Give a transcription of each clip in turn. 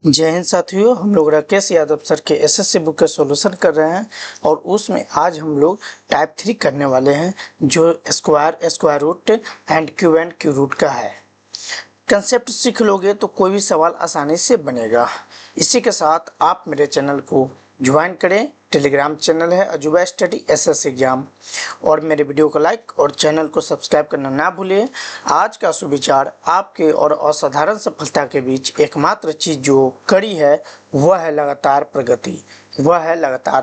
जय हिंद साथियों, हम लोग राकेश यादव सर के एसएससी बुक का सॉल्यूशन कर रहे हैं और उसमें आज हम लोग टाइप 3 करने वाले हैं जो square root and cube root का है। कंसेप्ट सीख लोगे तो कोई भी सवाल आसानी से बनेगा। इसी के साथ आप मेरे चैनल को ज्वाइन करें। टेलीग्राम चैनल है अजूबा स्टडी एसएससी एग्जाम, और मेरे वीडियो को लाइक और चैनल को सब्सक्राइब करना ना भूलिए। आज का सुविचार आपके और असाधारण सफलता के बीच एकमात्र चीज जो कड़ी है वह है लगातार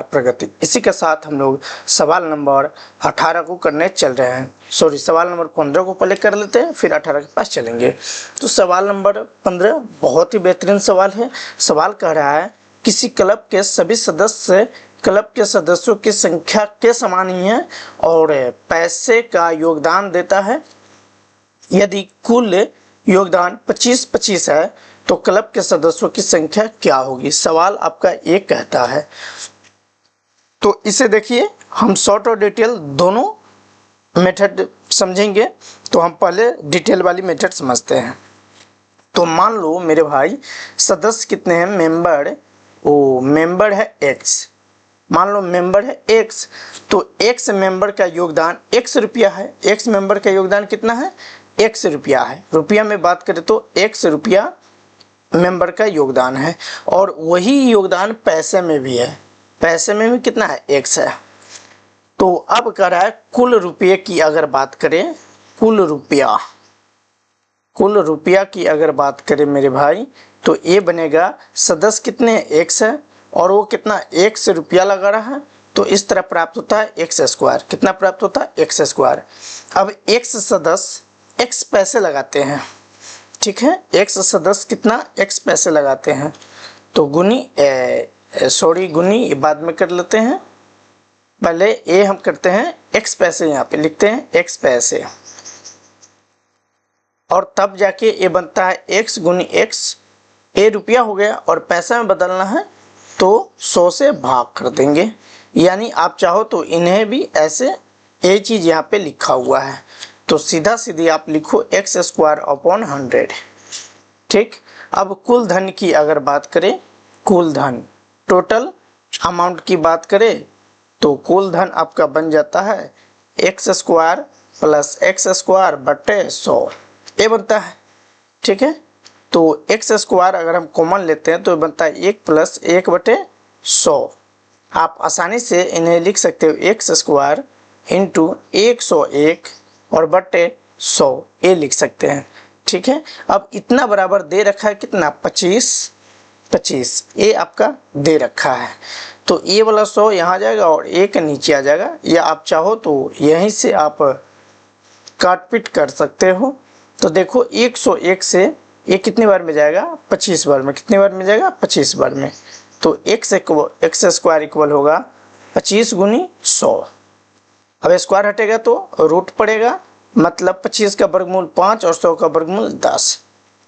प्रगति। इसी के साथ हम लोग सवाल नंबर 18 को करने चल रहे हैं। सवाल नंबर 15 को पहले कर लेते हैं, फिर 18 के पास चलेंगे। तो सवाल नंबर 15 बहुत ही बेहतरीन सवाल है। सवाल कह रहा है किसी क्लब के सभी सदस्य क्लब के सदस्यों की संख्या के समान ही है और पैसे का योगदान देता है। यदि कुल योगदान 25-25 है तो क्लब के सदस्यों की संख्या क्या होगी। सवाल आपका ये कहता है। तो इसे देखिए, हम शॉर्ट और डिटेल दोनों मेथड समझेंगे। तो हम पहले डिटेल वाली मेथड समझते हैं। तो मान लो मेरे भाई सदस्य कितने हैं, मेंबर है x। मान लो मेंबर है x, तो x मेंबर का योगदान x रुपया है। x मेंबर का योगदान कितना है, x रुपया है। रुपया में बात करें तो x रुपया मेंबर का योगदान है, और वही योगदान पैसे में भी है। पैसे में भी कितना है, x है। तो अब कह रहा है कुल रुपये की अगर बात करें, कुल रुपया की अगर बात करें मेरे भाई, तो ये बनेगा सदस्य कितने x है और वो कितना x रुपया लगा रहा है, तो इस तरह प्राप्त होता है x स्क्वायर। कितना प्राप्त होता है, x स्क्वायर। अब x सदस्य x पैसे लगाते हैं, ठीक है। x सदस्य कितना x पैसे लगाते हैं, तो गुनी बाद में कर लेते हैं। पहले ये हम करते हैं x पैसे, यहाँ पे लिखते हैं x पैसे, और तब जाके ये बनता है x गुनी x। ए रुपया हो गया और पैसा में बदलना है तो 100 से भाग कर देंगे। यानी आप चाहो तो इन्हें भी ऐसे ये चीज यहाँ पे लिखा हुआ है, तो सीधा सीधी आप लिखो x स्क्वायर अपॉन 100, ठीक। अब कुल धन की अगर बात करें, कुल धन टोटल अमाउंट की बात करें, तो कुल धन आपका बन जाता है x square plus x square बटे 100, ये बनता है, ठीक है। तो x स्क्वायर अगर हम कॉमन लेते हैं तो बनता है 1 प्लस 1 बटे 100। आप आसानी से इन्हें लिख सकते हो x स्क्वायर इंटू 101 और बटे 100, ये लिख सकते हैं, ठीक है। अब इतना बराबर दे रखा है कितना, 25, ये आपका दे रखा है। तो ये वाला 100 यहाँ आ जाएगा और 1 नीचे आ जाएगा, या आप चाहो तो यहीं से आप काट पीट कर सकते हो। तो देखो 101 से ये कितनी बार में जाएगा, 25 बार में। कितनी बार में जाएगा, 25 बार में। तो x स्क्वायर इक्वल होगा 25 गुनी 100। अब स्क्वायर हटेगा तो रूट पड़ेगा, मतलब 25 का वर्गमूल 5 और 100 का वर्गमूल 10।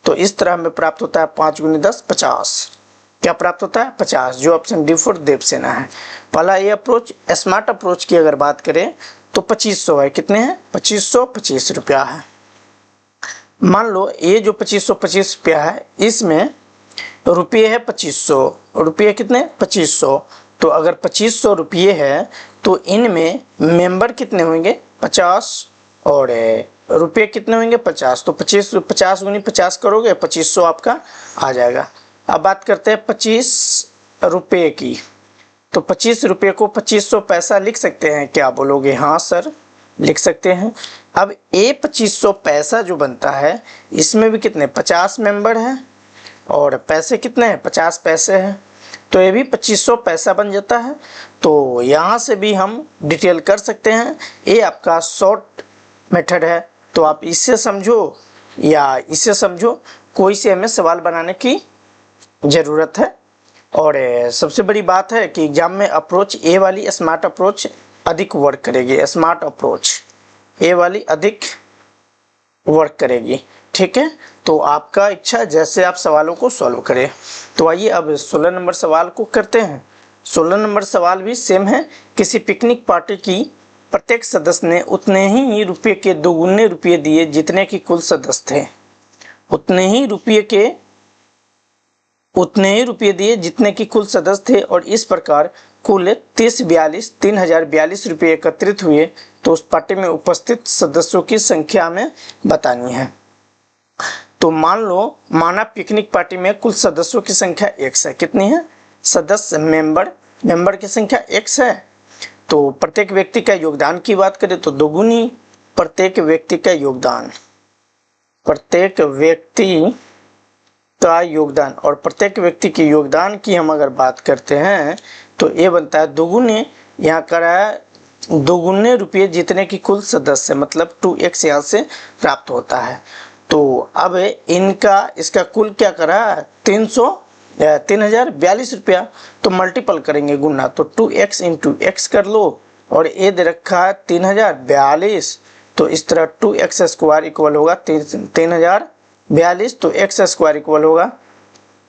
तो इस तरह हमें प्राप्त होता है 5 गुनी 10 50। क्या प्राप्त होता है, 50, जो ऑप्शन डी फॉर देवसेना है। पहला ये अप्रोच, स्मार्ट अप्रोच की अगर बात करें तो 2500 है। कितने हैं, 2525 रुपया है। मान लो ये जो 2525 रुपया है, इसमें रुपये है 2500, रुपये कितने, 2500। तो अगर 2500 रुपये है तो इनमें मेंबर कितने होंगे, 50, और रुपये कितने होंगे, 50। तो 50 गुनी 50 करोगे, 2500 आपका आ जाएगा। अब बात करते हैं 25 रुपये की। तो 25 रुपये को 2500 पैसा लिख सकते हैं, क्या बोलोगे, हाँ सर लिख सकते हैं। अब ये 2500 पैसा जो बनता है, इसमें भी कितने, 50 मेंबर हैं और पैसे कितने हैं, 50 पैसे हैं। तो ये भी 2500 पैसा बन जाता है। तो यहाँ से भी हम डिटेल कर सकते हैं। ये आपका शॉर्ट मेथड है, तो आप इससे समझो या इससे समझो, कोई से हमें सवाल बनाने की ज़रूरत है। और सबसे बड़ी बात है कि एग्जाम में अप्रोच ए वाली स्मार्ट अप्रोच अधिक वर्क करेगी। स्मार्ट अप्रोच ए वाली अधिक वर्क करेगी, ठीक है। तो आपका इच्छा जैसे आप सवालों को सॉल्व करें। तो आइए अब 16 नंबर सवाल को करते हैं। 16 नंबर सवाल भी सेम है। किसी पिकनिक पार्टी की प्रत्येक सदस्य ने उतने ही रुपये के 2 गुने रुपये दिए जितने की कुल सदस्य थे। उतने ही रुपये के उतने ही रुपये दिए जितने की कुल सदस्य थे और इस प्रकार कुल 3042 रुपये एकत्रित हुए। तो उस पार्टी में उपस्थित सदस्यों की संख्या में बतानी है। तो मान लो माना पिकनिक पार्टी में कुल सदस्यों की संख्या x है। कितनी है? सदस्य मेंबर की संख्या x है। तो प्रत्येक व्यक्ति का योगदान की बात करें तो दोगुनी प्रत्येक व्यक्ति का योगदान और प्रत्येक व्यक्ति के योगदान की हम अगर बात करते हैं तो ये बनता है दोगुने, यहाँ करा है दोगुने रुपये जितने की कुल सदस्य, मतलब 2x यहाँ से प्राप्त होता है। तो अब इसका कुल क्या करा है? 3042 रुपया। तो मल्टीपल करेंगे गुना, तो 2x इंटू x कर लो और ये दे रखा है 3042। तो इस तरह 2x स्क्वायर इक्वल होगा 3042, तो x स्क्वायर इक्वल होगा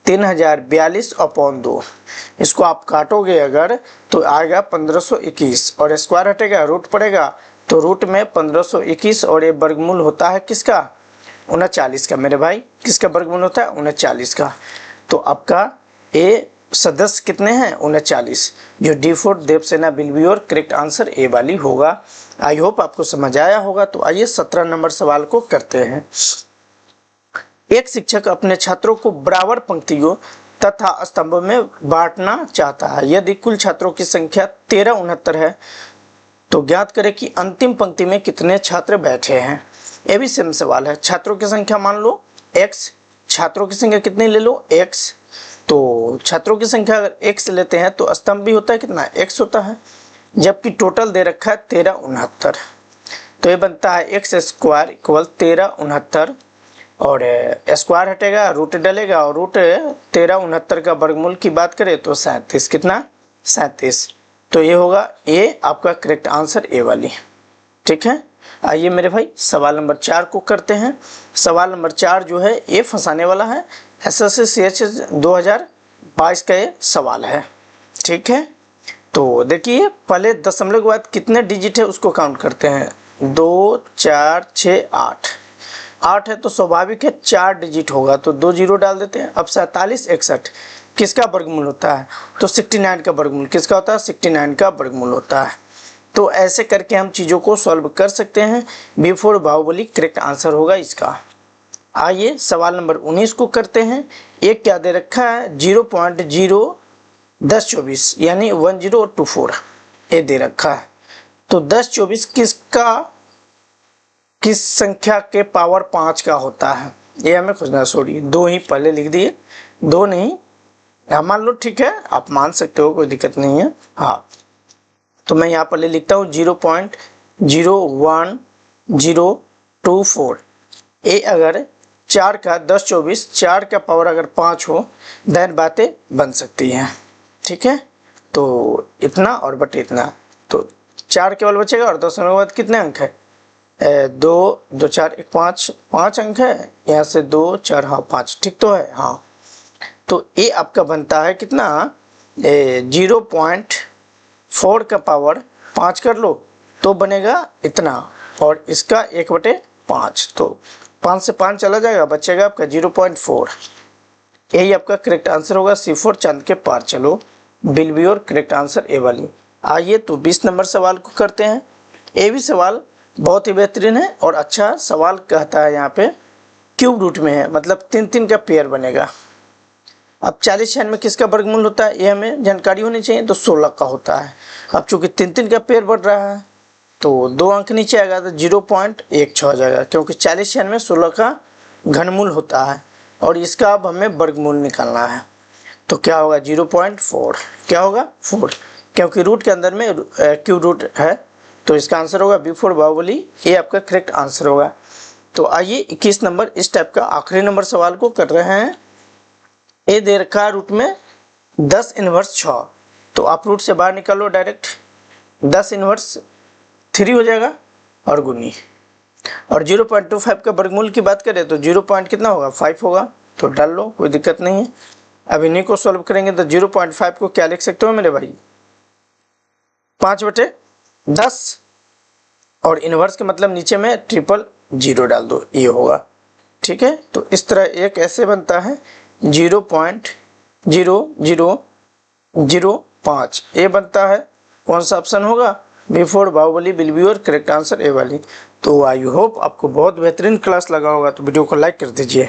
3042 अपॉन 2। इसको आप काटोगे अगर तो आएगा 1521 और स्क्वायर हटेगा रूट पड़ेगा, तो रूट में 1521 और ये वर्गमूल होता है किसका? 39 का। मेरे भाई किसका वर्गमूल होता है? 39 का। तो आपका ए सदस्य कितने हैं? 39। जो D4 देवसेना बिलबियोर करेक्ट आंसर ए वाली होगा। आई होप आपको समझ आया होगा। तो आइए 17 नंबर सवाल को करते हैं। एक शिक्षक अपने छात्रों को बराबर पंक्तियों तथा स्तंभों में बांटना चाहता है। यदि कुल छात्रों की संख्या 1369 है तो ज्ञात करें कि अंतिम पंक्ति में कितने छात्र बैठे हैं। ये भी सेम सवाल है। छात्रों की संख्या मान लो x, छात्रों की संख्या कितनी ले लो? x। तो छात्रों की संख्या अगर x लेते हैं तो स्तंभ भी होता है कितना? x होता है, जबकि टोटल दे रखा है 1369। तो ये बनता है x स्क्वायर इक्वल 1369 और स्क्वायर हटेगा रूट डलेगा और रूट 1369 का वर्गमूल की बात करें तो 37। कितना? 37। तो ये होगा ए आपका करेक्ट आंसर ए वाली। ठीक है। आइए मेरे भाई सवाल नंबर 4 को करते हैं। सवाल नंबर 4 जो है ये फंसाने वाला है। SSC 2022 का ये सवाल है। ठीक है। तो देखिए पहले दशमलव के बाद कितने डिजिट है उसको काउंट करते हैं। 2 4 6 8 है तो स्वाभाविक है 4 डिजिट होगा, तो 2 जीरो डाल देते हैं। अब 47 61 किसका वर्गमूल होता है? तो 69 का वर्गमूल किसका होता है? 69 का वर्गमूल होता है। तो ऐसे करके हम चीज़ों को सॉल्व कर सकते हैं। B4 बाहुबली करेक्ट आंसर होगा इसका। आइए सवाल नंबर 19 को करते हैं। एक क्या दे रखा है? 0.01024 यानी 1024 ये दे रखा है। तो 1024 किस संख्या के पावर 5 का होता है? ये हमें खोजना। सॉरी 2 ही पहले लिख दिए, 2 नहीं मान लो। ठीक है, आप मान सकते हो, कोई दिक्कत नहीं है। हाँ तो मैं यहाँ पर लिखता हूँ 0.01024। ये अगर 4 का 1024 4 का पावर अगर 5 हो देन बातें बन सकती हैं। ठीक है। तो इतना और बटे इतना, तो 4 केवल बचेगा और 10 के बाद कितने अंक है? 2 2 4 1 5 अंक है। यहाँ से 2 4 हाँ 5 ठीक तो है। हाँ तो ये आपका बनता है कितना? 0.4 का पावर 5 कर लो तो बनेगा इतना, और इसका 1/5। तो 5 से 5 चला जाएगा, बचेगा आपका 0.4। यही आपका करेक्ट आंसर होगा। C4 चांद के पार चलो बिलबियोर करेक्ट आंसर ए वाली। आइए तो 20 नंबर सवाल को करते हैं। ये भी सवाल बहुत ही बेहतरीन है और अच्छा सवाल कहता है। यहाँ पे क्यूब रूट में है, मतलब 3 का पेयर बनेगा। अब 40 में किसका वर्गमूल होता है ये हमें जानकारी होनी चाहिए। तो 16 का होता है। अब चूंकि 3 का पेयर बढ़ रहा है तो 2 अंक नीचे आएगा तो 0.16 हो जाएगा, क्योंकि 40 में 16 का घनमूल होता है और इसका अब हमें वर्गमूल निकालना है। तो क्या होगा? 0.4। क्या होगा? 4, क्योंकि रूट के अंदर में क्यूब रूट है। तो इसका आंसर होगा B4 बाहुबली। ये आपका करेक्ट आंसर होगा। तो आइए 21 नंबर इस टाइप का आखिरी नंबर सवाल को कर रहे हैं। ए दे रखा रूट में 10 इनवर्स 6। तो आप रूट से बाहर निकालो डायरेक्ट, 10 इनवर्स 3 हो जाएगा और गुनी। और 0.25 का वर्गमूल की बात करें तो 0. कितना होगा? 5 होगा। तो डाल लो, कोई दिक्कत नहीं है। अब इन्हीं को सॉल्व करेंगे तो 0.5 को क्या लिख सकते हो मेरे भाई? 5/10 और इनवर्स के मतलब नीचे में 000 डाल दो, ये होगा। ठीक है। तो इस तरह एक ऐसे बनता है 0.01024 0.0005 ये बनता है। कौन सा ऑप्शन होगा? Before Baahubali will be your correct answer A वाली। तो आई होप आपको बहुत बेहतरीन क्लास लगा होगा, तो वीडियो को लाइक कर दीजिए।